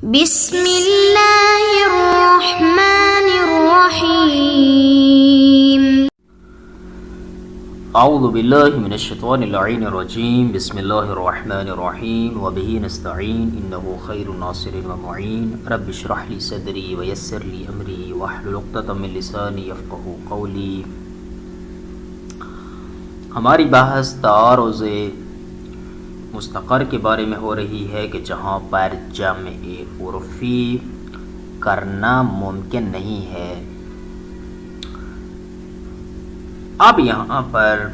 بسم اللہ الرحمن الرحیم اعوذ باللہ من الشیطان اللعین الرجیم بسم اللہ الرحمن الرحیم وبہ نستعین انہ خیر ناصر ومعین رب اشرح لی صدری ویسر لی امری واحلل عقدۃ من لسانی یفقہوا قولی۔ ہماری بحث تعارض مستقر کے بارے میں ہو رہی ہے کہ جہاں پر جمع عرفی کرنا ممکن نہیں ہے۔ اب یہاں پر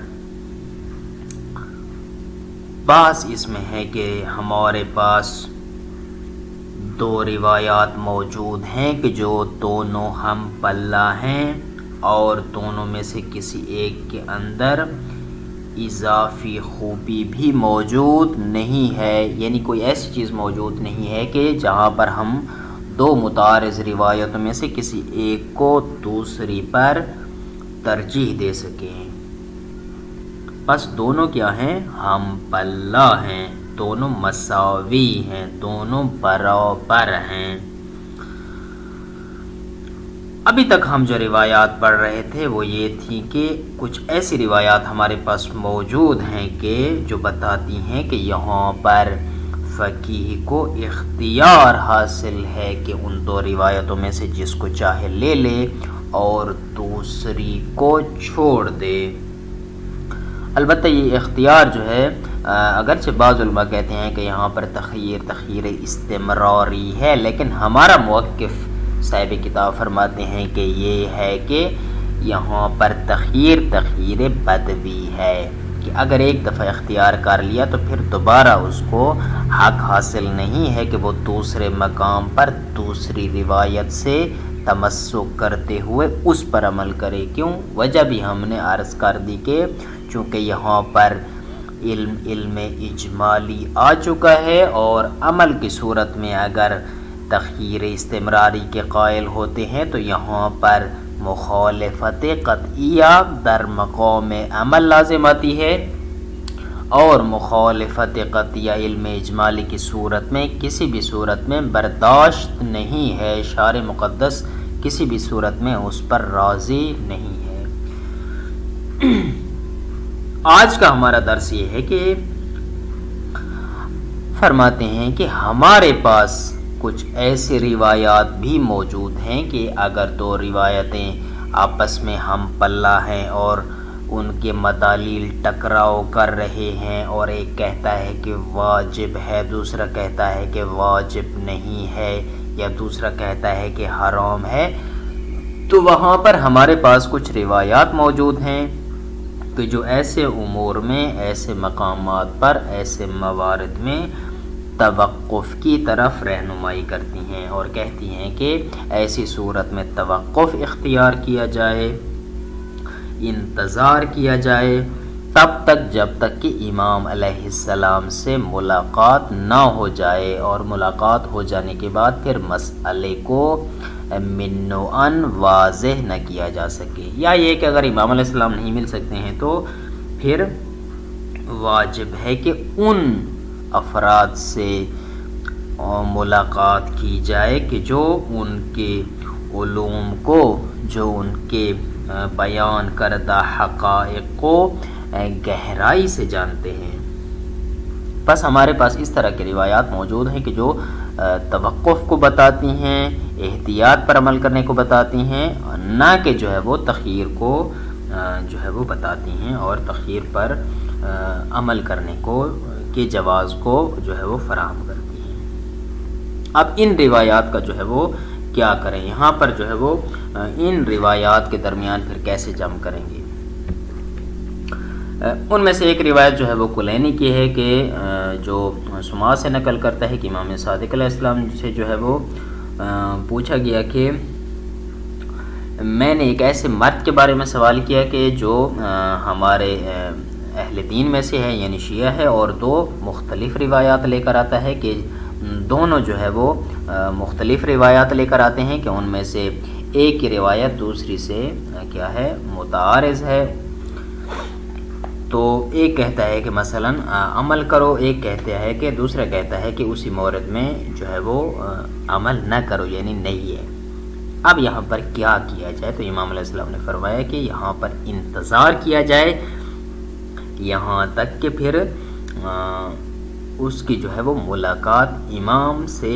بحث اس میں ہے کہ ہمارے پاس دو روایات موجود ہیں کہ جو دونوں ہم پلہ ہیں اور دونوں میں سے کسی ایک کے اندر اضافی خوبی بھی موجود نہیں ہے، یعنی کوئی ایسی چیز موجود نہیں ہے کہ جہاں پر ہم دو متعارض روایتوں میں سے کسی ایک کو دوسری پر ترجیح دے سکیں۔ بس دونوں کیا ہیں؟ ہم پلہ ہیں، دونوں مساوی ہیں، دونوں برابر ہیں۔ ابھی تک ہم جو روایات پڑھ رہے تھے وہ یہ تھی کہ کچھ ایسی روایات ہمارے پاس موجود ہیں کہ جو بتاتی ہیں کہ یہاں پر فقیہ کو اختیار حاصل ہے کہ ان دو روایتوں میں سے جس کو چاہے لے لے اور دوسری کو چھوڑ دے۔ البتہ یہ اختیار جو ہے اگرچہ بعض علماء کہتے ہیں کہ یہاں پر تخییر استمراری ہے، لیکن ہمارا موقف صاحب کتاب فرماتے ہیں کہ یہ ہے کہ یہاں پر تخییر بدوی ہے کہ اگر ایک دفعہ اختیار کر لیا تو پھر دوبارہ اس کو حق حاصل نہیں ہے کہ وہ دوسرے مقام پر دوسری روایت سے تمسک کرتے ہوئے اس پر عمل کرے۔ کیوں؟ وجہ بھی ہم نے عرض کر دی کہ چونکہ یہاں پر علم اجمالی آ چکا ہے اور عمل کی صورت میں اگر تخییر استمراری کے قائل ہوتے ہیں تو یہاں پر مخالفت قطعیہ در مقام عمل لازم آتی ہے، اور مخالفت قطعیہ علم اجمالی کی صورت میں کسی بھی صورت میں برداشت نہیں ہے، شارع مقدس کسی بھی صورت میں اس پر راضی نہیں ہے۔ آج کا ہمارا درس یہ ہے کہ فرماتے ہیں کہ ہمارے پاس کچھ ایسی روایات بھی موجود ہیں کہ اگر دو روایتیں آپس میں ہم پلہ ہیں اور ان کے مدالیل ٹکراؤ کر رہے ہیں اور ایک کہتا ہے کہ واجب ہے، دوسرا کہتا ہے کہ واجب نہیں ہے، یا دوسرا کہتا ہے کہ حرام ہے، تو وہاں پر ہمارے پاس کچھ روایات موجود ہیں کہ جو ایسے امور میں، ایسے مقامات پر، ایسے موارد میں توقف کی طرف رہنمائی کرتی ہیں اور کہتی ہیں کہ ایسی صورت میں توقف اختیار کیا جائے، انتظار کیا جائے تب تک جب تک کہ امام علیہ السلام سے ملاقات نہ ہو جائے، اور ملاقات ہو جانے کے بعد پھر مسئلے کو منوعاً واضح نہ کیا جا سکے، یا یہ کہ اگر امام علیہ السلام نہیں مل سکتے ہیں تو پھر واجب ہے کہ ان افراد سے ملاقات کی جائے کہ جو ان کے علوم کو، جو ان کے بیان کردہ حقائق کو گہرائی سے جانتے ہیں۔ بس ہمارے پاس اس طرح کی روایات موجود ہیں کہ جو توقف کو بتاتی ہیں، احتیاط پر عمل کرنے کو بتاتی ہیں، نہ کہ جو ہے وہ تخییر کو جو ہے وہ بتاتی ہیں اور تخییر پر عمل کرنے کو کے جواز کو جو ہے وہ فراہم کرتی ہیں۔ اب ان روایات کا جو ہے وہ کیا کریں؟ یہاں پر جو ہے وہ ان روایات کے درمیان پھر کیسے جمع کریں گے؟ ان میں سے ایک روایت جو ہے وہ کلینی کی ہے کہ جو سما سے نقل کرتا ہے کہ امام صادق علیہ السلام سے جو ہے وہ پوچھا گیا کہ میں نے ایک ایسے مرد کے بارے میں سوال کیا کہ جو ہمارے اہل دین میں سے ہے، یعنی شیعہ ہے، اور دو مختلف روایات لے کر آتا ہے کہ دونوں جو ہے وہ مختلف روایات لے کر آتے ہیں کہ ان میں سے ایک کی روایت دوسری سے کیا ہے؟ متعارض ہے۔ تو ایک کہتا ہے کہ مثلا عمل کرو، ایک کہتا ہے کہ دوسرا کہتا ہے کہ اسی مورد میں جو ہے وہ عمل نہ کرو، یعنی نہیں ہے۔ اب یہاں پر کیا کیا جائے؟ تو امام علیہ السلام نے فرمایا کہ یہاں پر انتظار کیا جائے یہاں تک کہ پھر اس کی جو ہے وہ ملاقات امام سے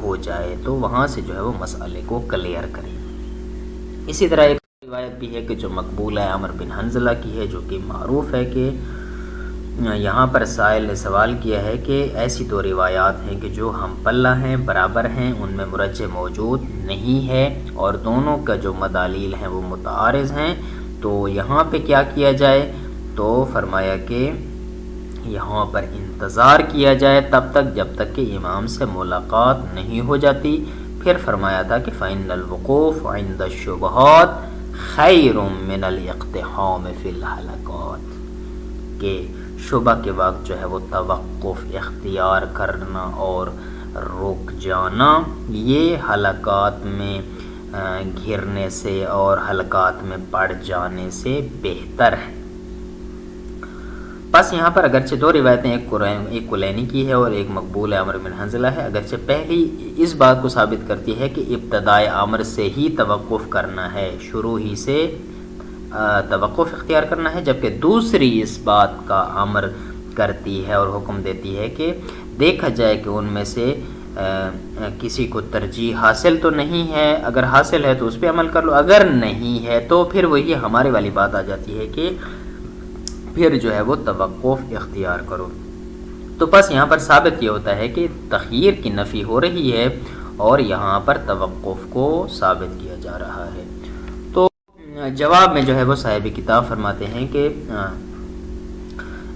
ہو جائے، تو وہاں سے جو ہے وہ مسئلے کو کلیئر کرے۔ اسی طرح ایک روایت بھی ہے کہ جو مقبول ہے، عمر بن حنظلہ کی ہے، جو کہ معروف ہے کہ یہاں پر سائل نے سوال کیا ہے کہ ایسی دو روایات ہیں کہ جو ہم پلہ ہیں، برابر ہیں، ان میں مرجح موجود نہیں ہے اور دونوں کا جو مدالیل ہیں وہ متعارض ہیں، تو یہاں پہ کیا کیا جائے؟ تو فرمایا کہ یہاں پر انتظار کیا جائے تب تک جب تک کہ امام سے ملاقات نہیں ہو جاتی۔ پھر فرمایا تھا کہ فَإِنَّ الْوُقُوفَ عِنْدَ الشُّبْهَاتِ خَيْرٌ مِّنَ الْإِقْتِحَامِ فِي الْحَلَقَاتِ، کہ شبہ کے وقت جو ہے وہ توقف اختیار کرنا اور رک جانا یہ حلقات میں گھرنے سے اور حلقات میں پڑ جانے سے بہتر ہے۔ بس یہاں پر اگرچہ دو روایتیں، ایک کلینی کی ہے اور ایک مقبول عمر بن حنظلہ ہے، اگرچہ پہلی اس بات کو ثابت کرتی ہے کہ ابتدائے امر سے ہی توقف کرنا ہے، شروع ہی سے توقف اختیار کرنا ہے، جبکہ دوسری اس بات کا امر کرتی ہے اور حکم دیتی ہے کہ دیکھا جائے کہ ان میں سے کسی کو ترجیح حاصل تو نہیں ہے، اگر حاصل ہے تو اس پہ عمل کر لو، اگر نہیں ہے تو پھر وہی ہمارے والی بات آ جاتی ہے کہ پھر جو ہے وہ توقف اختیار کرو۔ تو بس یہاں پر ثابت یہ ہوتا ہے کہ تخییر کی نفی ہو رہی ہے اور یہاں پر توقف کو ثابت کیا جا رہا ہے۔ تو جواب میں جو ہے وہ صاحب کتاب فرماتے ہیں کہ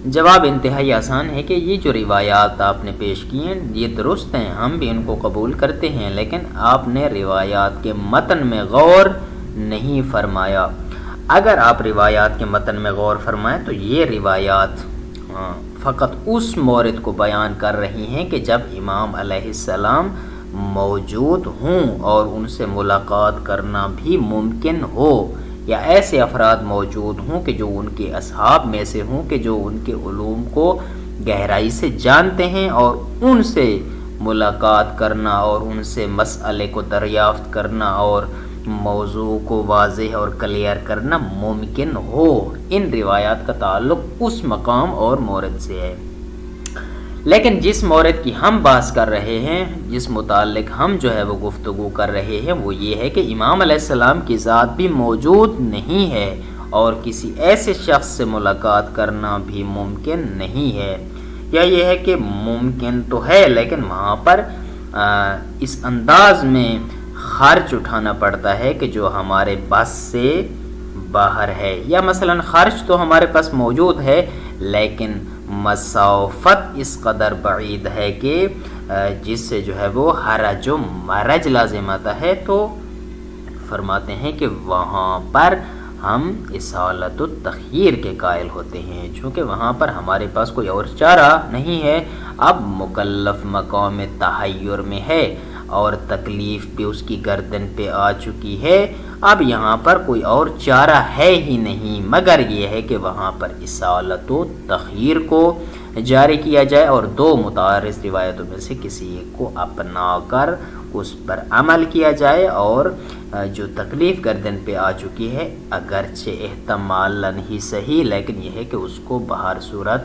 جواب انتہائی آسان ہے کہ یہ جو روایات آپ نے پیش کی ہیں یہ درست ہیں، ہم بھی ان کو قبول کرتے ہیں، لیکن آپ نے روایات کے متن میں غور نہیں فرمایا۔ اگر آپ روایات کے متن میں غور فرمائیں تو یہ روایات فقط اس مورد کو بیان کر رہی ہیں کہ جب امام علیہ السلام موجود ہوں اور ان سے ملاقات کرنا بھی ممکن ہو، یا ایسے افراد موجود ہوں کہ جو ان کے اصحاب میں سے ہوں کہ جو ان کے علوم کو گہرائی سے جانتے ہیں اور ان سے ملاقات کرنا اور ان سے مسئلے کو دریافت کرنا اور موضوع کو واضح اور کلیئر کرنا ممکن ہو۔ ان روایات کا تعلق اس مقام اور مورد سے ہے، لیکن جس مورد کی ہم بحث کر رہے ہیں، جس متعلق ہم جو ہے وہ گفتگو کر رہے ہیں، وہ یہ ہے کہ امام علیہ السلام کی ذات بھی موجود نہیں ہے اور کسی ایسے شخص سے ملاقات کرنا بھی ممکن نہیں ہے، یا یہ ہے کہ ممکن تو ہے لیکن وہاں پر اس انداز میں خرچ اٹھانا پڑتا ہے کہ جو ہمارے بس سے باہر ہے، یا مثلا خرچ تو ہمارے پاس موجود ہے لیکن مسافت اس قدر بعید ہے کہ جس سے جو ہے وہ حرج و مرج لازم آتا ہے، تو فرماتے ہیں کہ وہاں پر ہم اصالت التخییر کے قائل ہوتے ہیں، چونکہ وہاں پر ہمارے پاس کوئی اور چارہ نہیں ہے۔ اب مکلف مقام تحیر میں ہے اور تکلیف بھی اس کی گردن پہ آ چکی ہے، اب یہاں پر کوئی اور چارہ ہے ہی نہیں مگر یہ ہے کہ وہاں پر اصالت و تخییر کو جاری کیا جائے اور دو متعارض روایتوں میں سے کسی ایک کو اپنا کر اس پر عمل کیا جائے، اور جو تکلیف گردن پہ آ چکی ہے اگرچہ احتمالاً ہی صحیح لیکن یہ ہے کہ اس کو بہر صورت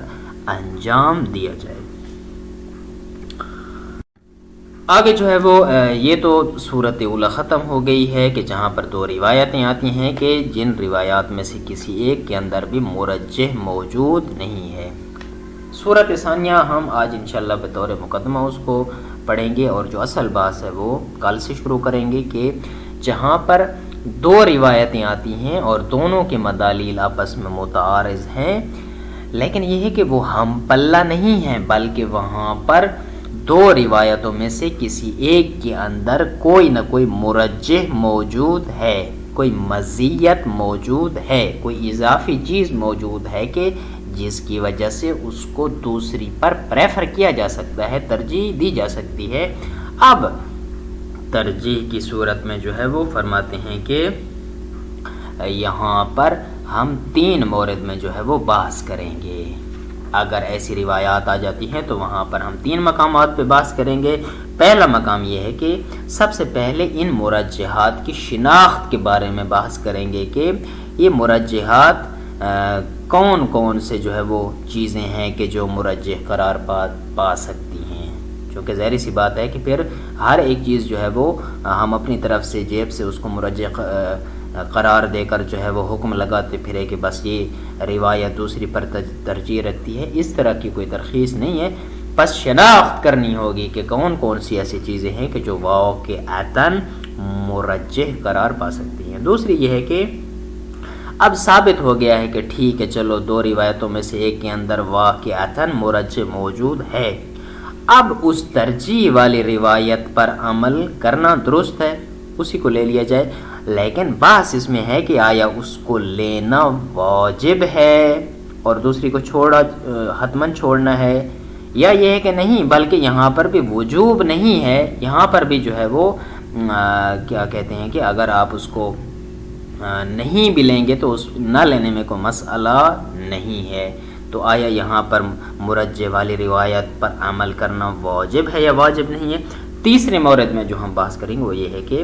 انجام دیا جائے۔ آگے جو ہے وہ یہ تو صورت اولی ختم ہو گئی ہے کہ جہاں پر دو روایتیں آتی ہیں کہ جن روایات میں سے کسی ایک کے اندر بھی مرجح موجود نہیں ہے۔ صورت ثانیہ ہم آج انشاءاللہ بطور مقدمہ اس کو پڑھیں گے اور جو اصل بات ہے وہ کل سے شروع کریں گے، کہ جہاں پر دو روایتیں آتی ہیں اور دونوں کے مدالیل آپس میں متعارض ہیں، لیکن یہ ہے کہ وہ ہم پلہ نہیں ہیں بلکہ وہاں پر دو روایتوں میں سے کسی ایک کے اندر کوئی نہ کوئی مرجح موجود ہے، کوئی مزیت موجود ہے، کوئی اضافی چیز موجود ہے کہ جس کی وجہ سے اس کو دوسری پر پریفر کیا جا سکتا ہے، ترجیح دی جا سکتی ہے۔ اب ترجیح کی صورت میں جو ہے وہ فرماتے ہیں کہ یہاں پر ہم 3 مورد میں جو ہے وہ بحث کریں گے۔ اگر ایسی روایات آ جاتی ہیں تو وہاں پر ہم 3 مقامات پہ بحث کریں گے۔ پہلا مقام یہ ہے کہ سب سے پہلے ان مرجحات کی شناخت کے بارے میں بحث کریں گے کہ یہ مرجحات کون کون سے جو ہے وہ چیزیں ہیں کہ جو مرجح قرار پا سکتی ہیں، چونکہ ظاہری سی بات ہے کہ پھر ہر ایک چیز جو ہے وہ ہم اپنی طرف سے جیب سے اس کو مرجح قرار دے کر جو ہے وہ حکم لگاتے پھرے کہ بس یہ روایت دوسری پر ترجیح رکھتی ہے، اس طرح کی کوئی ترخیص نہیں ہے۔ بس شناخت کرنی ہوگی کہ کون کون سی ایسی چیزیں ہیں کہ جو واقعتاً مرجح قرار پا سکتی ہیں۔ دوسری یہ ہے کہ اب ثابت ہو گیا ہے کہ ٹھیک ہے چلو 2 روایتوں میں سے ایک کے اندر واقعتاً مرجح موجود ہے، اب اس ترجیح والی روایت پر عمل کرنا درست ہے، اسی کو لے لیا جائے، لیکن بحث اس میں ہے کہ آیا اس کو لینا واجب ہے اور دوسری کو حتماً چھوڑنا ہے، یا یہ ہے کہ نہیں بلکہ یہاں پر بھی وجوب نہیں ہے، یہاں پر بھی جو ہے وہ کیا کہتے ہیں کہ اگر آپ اس کو نہیں بھی لیں گے تو اس نہ لینے میں کوئی مسئلہ نہیں ہے، تو آیا یہاں پر مرجح والی روایت پر عمل کرنا واجب ہے یا واجب نہیں ہے۔ تیسرے مورد میں جو ہم بحث کریں گے وہ یہ ہے کہ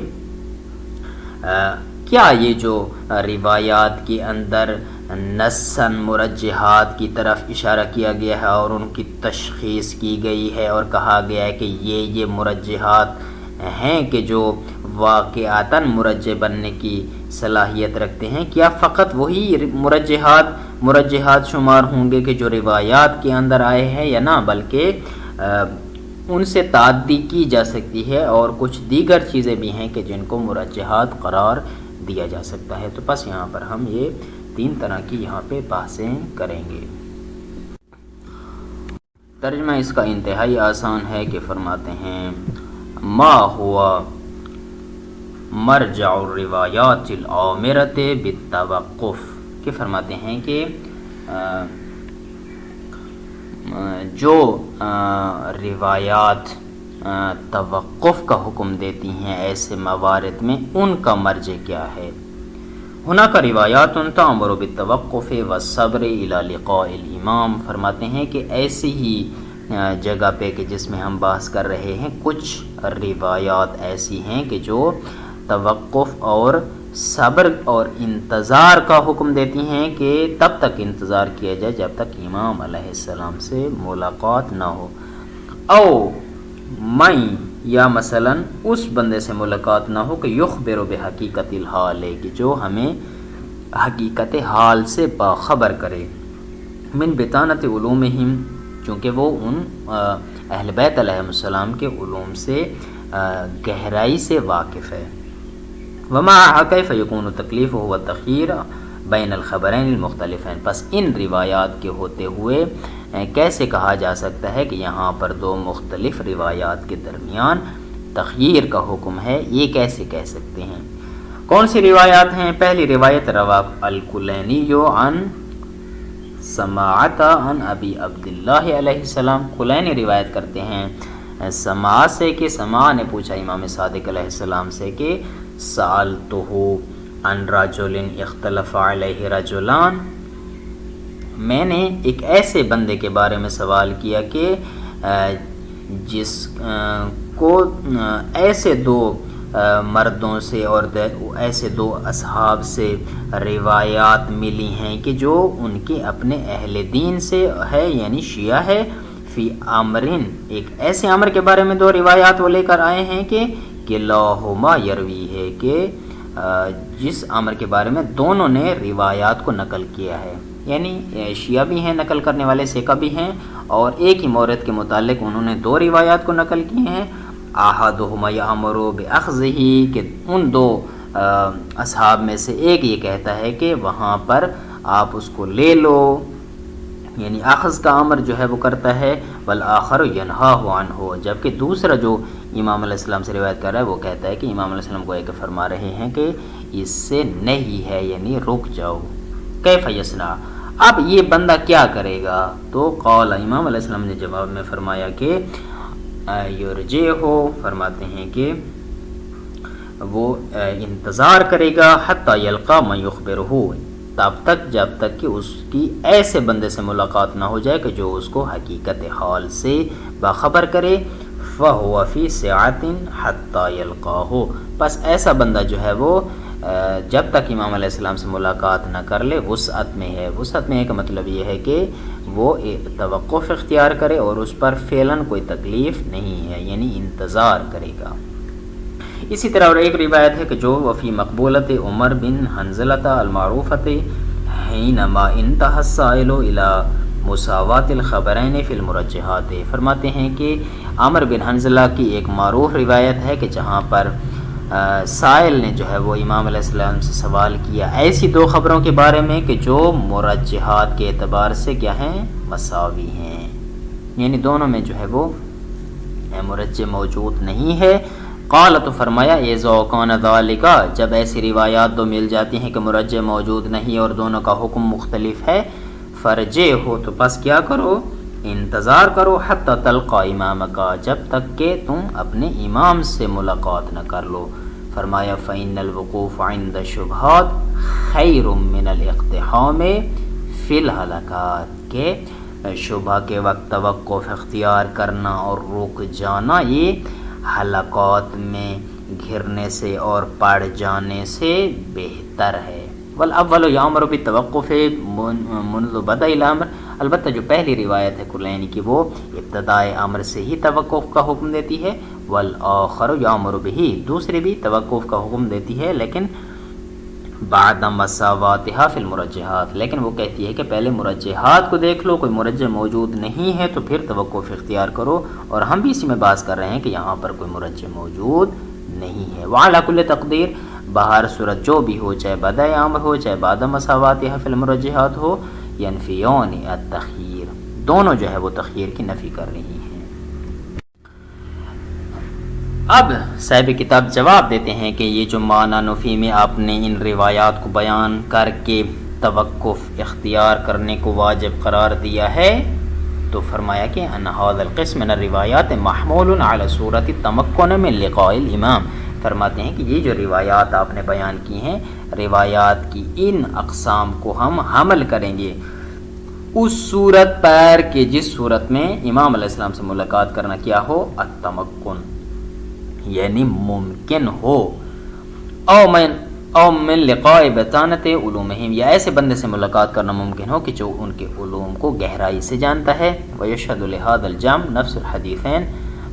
کیا یہ جو روایات کے اندر نصاً مرجحات کی طرف اشارہ کیا گیا ہے اور ان کی تشخیص کی گئی ہے اور کہا گیا ہے کہ یہ مرجحات ہیں کہ جو واقعتاً مرجح بننے کی صلاحیت رکھتے ہیں، کیا فقط وہی مرجحات شمار ہوں گے کہ جو روایات کے اندر آئے ہیں یا نہ، بلکہ ان سے تعدی کی جا سکتی ہے اور کچھ دیگر چیزیں بھی ہیں کہ جن کو مرجحات قرار دیا جا سکتا ہے۔ تو بس یہاں پر ہم یہ 3 طرح کی یہاں پہ بحثیں کریں گے۔ ترجمہ اس کا انتہائی آسان ہے کہ فرماتے ہیں ما ہوا مرجع الروایات العامرۃ بالتوقف، کہ فرماتے ہیں کہ جو روایات توقف کا حکم دیتی ہیں ایسے موارد میں ان کا مرجع کیا ہے۔ ہناک روایات تأمر بالتوقف والصبر الی لقاء الامام، فرماتے ہیں کہ ایسی ہی جگہ پہ کہ جس میں ہم بحث کر رہے ہیں کچھ روایات ایسی ہیں کہ جو توقف اور صبر اور انتظار کا حکم دیتی ہیں کہ تب تک انتظار کیا جائے جب تک امام علیہ السلام سے ملاقات نہ ہو، او میں یا مثلا اس بندے سے ملاقات نہ ہو کہ یخبر بحقیقت الحال، کہ جو ہمیں حقیقت حال سے باخبر کرے، من بطانت علومہم، چونکہ وہ ان اہل بیت علیہ السلام کے علوم سے گہرائی سے واقف ہے۔ وما کیف یکون تکلیف و تخیر بین الخبرین المختلفین، پس ان روایات کے ہوتے ہوئے کیسے کہا جا سکتا ہے کہ یہاں پر 2 مختلف روایات کے درمیان تخییر کا حکم ہے، یہ کیسے کہہ سکتے ہیں؟ کون سی روایات ہیں؟ پہلی روایت روا الکلینی عن سماعت عن ابی عبداللہ علیہ السلام، کلینی روایت کرتے ہیں سماع سے کہ سماع نے پوچھا امام صادق علیہ السلام سے کہ سألتہ عن رجل اختلف علیہ رجلان، میں نے ایک ایسے بندے کے بارے میں سوال کیا کہ جس کو ایسے 2 مردوں سے اور ایسے 2 اصحاب سے روایات ملی ہیں کہ جو ان کے اپنے اہل دین سے ہے، یعنی شیعہ ہے، فی امرن، ایک ایسے امر کے بارے میں 2 روایات وہ لے کر آئے ہیں کہ کلاہما یروی ہے، کہ جس امر کے بارے میں دونوں نے روایات کو نقل کیا ہے، یعنی شیعہ بھی ہیں نقل کرنے والے، سیکہ بھی ہیں، اور ایک ہی مورد کے متعلق انہوں نے 2 روایات کو نقل کی ہیں۔ احدہما یامر باخذہ، کہ ان 2 اصحاب میں سے ایک یہ کہتا ہے کہ وہاں پر آپ اس کو لے لو، یعنی اخذ کا امر جو ہے وہ کرتا ہے، والآخر ینہا عنہ، جبکہ دوسرا جو امام علیہ السلام سے روایت کر رہا ہے وہ کہتا ہے کہ امام علیہ السلام کو ایک فرما رہے ہیں کہ اس سے نہیں ہے، یعنی رک جاؤ۔ کیف یصنع، اب یہ بندہ کیا کرے گا؟ تو قال، امام علیہ السلام نے جواب میں فرمایا کہ یرجع ہو، فرماتے ہیں کہ وہ انتظار کرے گا، حتی یلقا من یخبرہ، تب تک جب تک کہ اس کی ایسے بندے سے ملاقات نہ ہو جائے کہ جو اس کو حقیقت حال سے باخبر کرے. فَهُوَ فِي سِعَةٍ حَتَّى يَلْقَاهُ پس ایسا بندہ جو ہے وہ جب تک امام علیہ السلام سے ملاقات نہ کر لے وسعت میں ہے. وسعت میں ہے کا مطلب یہ ہے کہ وہ توقف اختیار کرے اور اس پر فعلاً کوئی تکلیف نہیں ہے، یعنی انتظار کرے گا. اسی طرح اور ایک روایت ہے کہ جو وفی مقبولت عمر بن حنظلۃ المعروفۃ حینما انتہى السائل الی مساوات الخبرین فی المرجحات، فرماتے ہیں کہ عمر بن حنظلہ کی ایک معروف روایت ہے کہ جہاں پر سائل نے جو ہے وہ امام علیہ السلام سے سوال کیا ایسی دو خبروں کے بارے میں کہ جو مرجحات کے اعتبار سے کیا ہیں، مساوی ہیں، یعنی دونوں میں جو ہے وہ مرجح موجود نہیں ہے. قال تو فرمایا اذا کان ذالک جب ایسی روایات دو مل جاتی ہیں کہ مرجح موجود نہیں اور دونوں کا حکم مختلف ہے، فرجے ہو تو پس کیا کرو، انتظار کرو، حتی تلقى امامک جب تک کہ تم اپنے امام سے ملاقات نہ کر لو. فرمایا فإن الوقوف عند الشبہات خیر من الاقتحام فی الہلاکات کہ شبہ کے وقت توقف اختیار کرنا اور رک جانا یہ ہلاکات میں گھرنے سے اور پڑ جانے سے بہتر ہے. والاول یامر بالتوقف منذ بدء الامر البتہ جو پہلی روایت ہے کلینی کی وہ ابتدائے امر سے ہی توقف کا حکم دیتی ہے. والآخر یامر به دوسری بھی توقف کا حکم دیتی ہے لیکن بعد مساواتها فی المرجحات لیکن وہ کہتی ہے کہ پہلے مرجحات کو دیکھ لو، کوئی مرجح موجود نہیں ہے تو پھر توقف اختیار کرو. اور ہم بھی اسی میں بحث کر رہے ہیں کہ یہاں پر کوئی مرجح موجود نہیں ہے. وعلی کل تقدیر بہر صورت جو بھی ہو، چاہے بدء امر ہو چاہے بعد مساواتها فی المرجحات ہو، ینفیون التخییر دونوں جو ہے وہ تخییر کی نفی کر رہی ہیں. اب صاحب کتاب جواب دیتے ہیں کہ یہ جو معنی نفی میں آپ نے ان روایات کو بیان کر کے توقف اختیار کرنے کو واجب قرار دیا ہے تو فرمایا کہ ان هذا القسم من الروایات محمول على صورت التمکن من لقاء الامام. فرماتے ہیں کہ یہ جو روایات آپ نے بیان کی ہیں، روایات کی ان اقسام کو ہم حمل کریں گے اس صورت پر کہ جس صورت میں امام علیہ السلام سے ملاقات کرنا کیا ہو، التمکن یعنی ممکن ہو، او من لقاء بطانت علومہم یا ایسے بندے سے ملاقات کرنا ممکن ہو کہ جو ان کے علوم کو گہرائی سے جانتا ہے. ویشہد لہذا الجمع نفس الحدیثین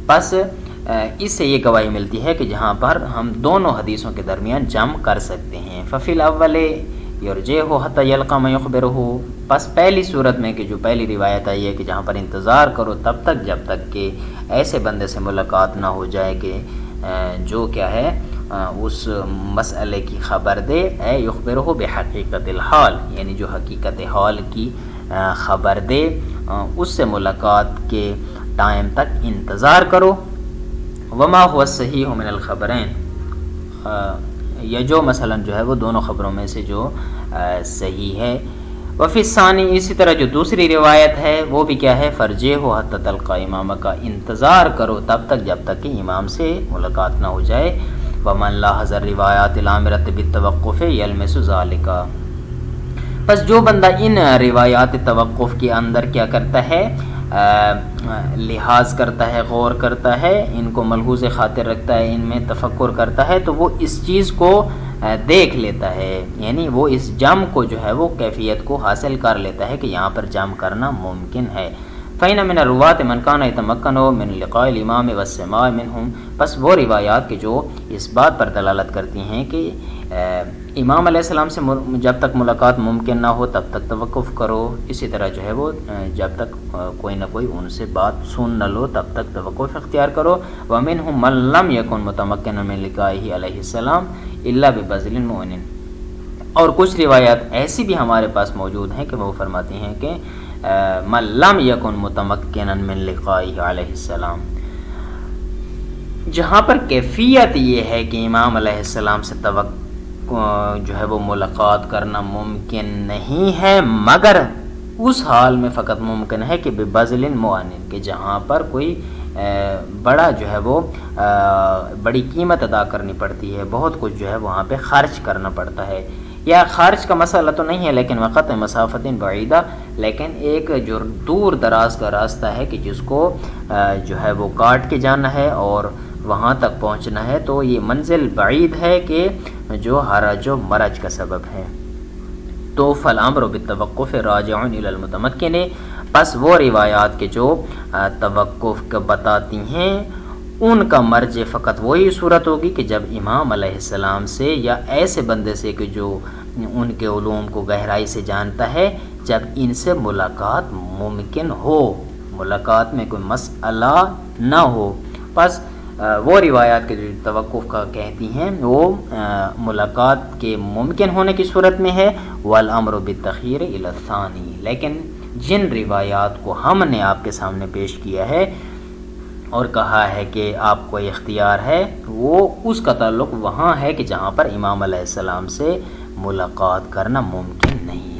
پس اس سے یہ گواہی ملتی ہے کہ جہاں پر ہم دونوں حدیثوں کے درمیان جمع کر سکتے ہیں. ففی الاول یرجعہ حتی یلقى من یخبرہ پس پہلی صورت میں کہ جو پہلی روایت آئی ہے کہ جہاں پر انتظار کرو تب تک جب تک کہ ایسے بندے سے ملاقات نہ ہو جائے کہ جو کیا ہے اس مسئلے کی خبر دے، اے یخبرہ بحقیقت الحال یعنی جو حقیقت حال کی خبر دے، اس سے ملاقات کے ٹائم تک انتظار کرو. وما هو الصحیح من الخبرین یا جو مثلا جو ہے وہ دونوں خبروں میں سے جو صحیح ہے. وفی الثانی اسی طرح جو دوسری روایت ہے وہ بھی کیا ہے، فرجے ہو حتی تلقى امام کا انتظار کرو تب تک جب تک کہ امام سے ملاقات نہ ہو جائے. ومن لاحظ الروایات الامرۃ بالتوقف یلمس ذلک بس جو بندہ ان روایات توقف کے اندر کیا کرتا ہے، لحاظ کرتا ہے، غور کرتا ہے، ان کو ملحوظ خاطر رکھتا ہے، ان میں تفکر کرتا ہے تو وہ اس چیز کو دیکھ لیتا ہے، یعنی وہ اس جمع کو جو ہے وہ کیفیت کو حاصل کر لیتا ہے کہ یہاں پر جمع کرنا ممکن ہے. فَإِنَّ مِنَ الرُّوَاةِ مَنْ كَانَ يَتَمَكَّنُ مِنْ لِقَاءِ الْإِمَامِ وَالسِّمَاعِ مِنْهُمْ بس وہ روایات کے جو اس بات پر دلالت کرتی ہیں کہ امام علیہ السلام سے جب تک ملاقات ممکن نہ ہو تب تک توقف کرو، اسی طرح جو ہے وہ جب تک کوئی نہ کوئی ان سے بات سن نہ لو تب تک توقف اختیار کرو. وَمِنْهُمْ مَنْ لَمْ يَكُنْ مُتَمَكِّنًا مِنْ لِقَائِهِ عَلَيْهِ السَّلَامِ إِلَّا بِبَذْلٍ مُؤْنٍ اور کچھ روایات ایسی بھی ہمارے پاس موجود ہیں کہ وہ فرماتی ہیں کہ مَنْ لَمْ يَكُنْ مُتَمَكِّنًا مِنْ لِقَائِهِ عَلَيْهِ السَّلَامِ جہاں پر کیفیت یہ ہے کہ امام علیہ السلام سے جو ہے وہ ملاقات کرنا ممکن نہیں ہے مگر اس حال میں فقط ممکن ہے کہ ببذل مؤن کہ جہاں پر کوئی بڑا جو ہے وہ بڑی قیمت ادا کرنی پڑتی ہے، بہت کچھ جو ہے وہاں پہ خرچ کرنا پڑتا ہے. یا خارج کا مسئلہ تو نہیں ہے لیکن وقت مسافت بعیدہ، لیکن ایک جو دور دراز کا راستہ ہے کہ جس کو جو ہے وہ کاٹ کے جانا ہے اور وہاں تک پہنچنا ہے، تو یہ منزل بعید ہے کہ جو حرج و مرج کا سبب ہے۔ تو فالامر بالتوقف راجع الی المتمکن، پس وہ روایات کے جو توقف کا بتاتی ہیں ان کا مرجع فقط وہی صورت ہوگی کہ جب امام علیہ السلام سے یا ایسے بندے سے کہ جو ان کے علوم کو گہرائی سے جانتا ہے، جب ان سے ملاقات ممکن ہو، ملاقات میں کوئی مسئلہ نہ ہو۔ پس وہ روایات کے جو توقف کا کہتی ہیں وہ ملاقات کے ممکن ہونے کی صورت میں ہے، والامر بالتخیر الی الثانی، لیکن جن روایات کو ہم نے آپ کے سامنے پیش کیا ہے اور کہا ہے کہ آپ کو اختیار ہے، وہ اس کا تعلق وہاں ہے کہ جہاں پر امام علیہ السلام سے ملاقات کرنا ممکن نہیں ہے۔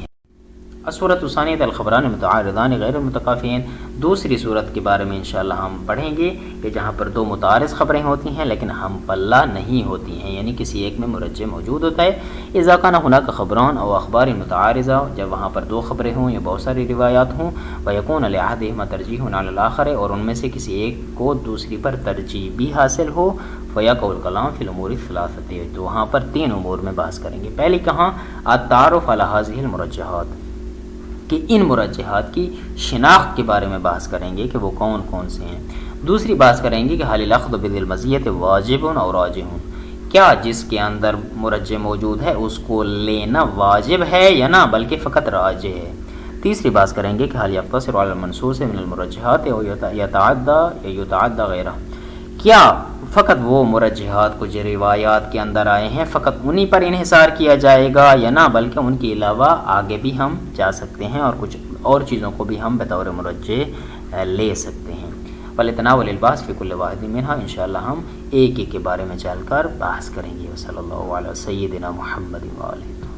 الصورۃ الثانیہ الخبران متعارضان غیر متکافئین، دوسری صورت کے بارے میں انشاءاللہ ہم پڑھیں گے کہ جہاں پر دو متعارض خبریں ہوتی ہیں لیکن ہم پلہ نہیں ہوتی ہیں، یعنی کسی ایک میں مرجع موجود ہوتا ہے۔ اذا کان هناك خبران او اخبار متعارضہ، جب وہاں پر دو خبریں ہوں یا بہت ساری روایات ہوں، ويكون لاحدهما ترجیح علی الاخر، اور ان میں سے کسی ایک کو دوسری پر ترجیح بھی حاصل ہو، فيقع الكلام في الامور الثلاثه، تو وہاں پر تین امور میں بحث کریں گے۔ پہلی کہاں التعارف على هذه المرجحات، کہ ان مرجحات کی شناخت کے بارے میں بحث کریں گے کہ وہ کون کون سے ہیں۔ دوسری بحث کریں گے کہ حل الاخذ بذی المزیت واجب اور راجح، کیا جس کے اندر مرجح موجود ہے اس کو لینا واجب ہے یا نہ بلکہ فقط راجح ہے۔ تیسری بحث کریں گے کہ حل یقتصر علی المنصوص من المرجحات او یتعدى غیرہ، کیا فقط وہ مرجحات کو جو روایات کے اندر آئے ہیں فقط انہی پر انحصار کیا جائے گا یا نہ بلکہ ان کے علاوہ آگے بھی ہم جا سکتے ہیں اور کچھ اور چیزوں کو بھی ہم بطور مرجح لے سکتے ہیں۔ وَلِتَنَاوَلِ الْبَحْثِ فِي كُلِّ وَاحِدٍ مِنْهَا، انشاءاللہ ہم ایک ایک کے بارے میں چل کر بحث کریں گے۔ صلی اللہ علیہ سیدنا محمد وآلہ۔